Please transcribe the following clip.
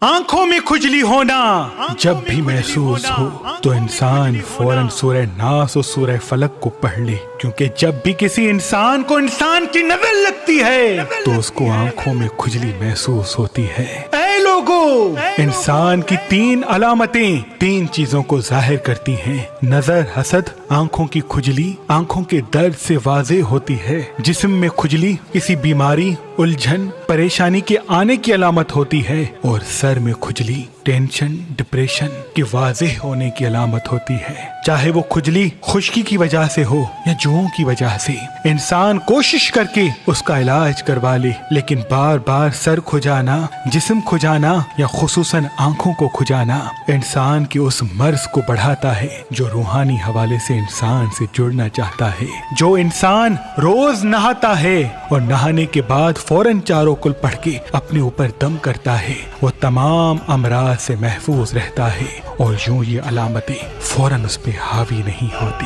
آنکھوں میں کھجلی ہونا جب بھی محسوس ہو تو انسان فوراً سورہ ناس اور سورہ فلق کو پڑھ لے، کیونکہ جب بھی کسی انسان کو انسان کی نظر لگتی ہے تو اس کو آنکھوں میں کھجلی محسوس ہوتی ہے۔ اے لوگو، انسان کی تین علامتیں تین چیزوں کو ظاہر کرتی ہیں: نظر، حسد، آنکھوں کی کھجلی آنکھوں کے درد سے واضح ہوتی ہے۔ جسم میں کھجلی کسی بیماری، الجھن، پریشانی کے آنے کی علامت ہوتی ہے، اور سر میں کھجلی ٹینشن، ڈپریشن کے واضح ہونے کی علامت ہوتی ہے۔ چاہے وہ کھجلی خشکی کی وجہ سے ہو یا جوؤں کی وجہ سے، انسان کوشش کر کے اس کا علاج کروا لے، لیکن بار بار سر کھجانا، جسم کھجانا یا خصوصاً آنکھوں کو کھجانا انسان کے اس مرض کو بڑھاتا ہے جو روحانی حوالے سے انسان سے جڑنا چاہتا ہے۔ جو انسان روز نہاتا ہے اور نہانے کے بعد فوراً چاروں کل پڑھ کے اپنے اوپر دم کرتا ہے، وہ تمام امراض سے محفوظ رہتا ہے، اور یوں یہ علامتیں فوراً اس پہ حاوی نہیں ہوتی۔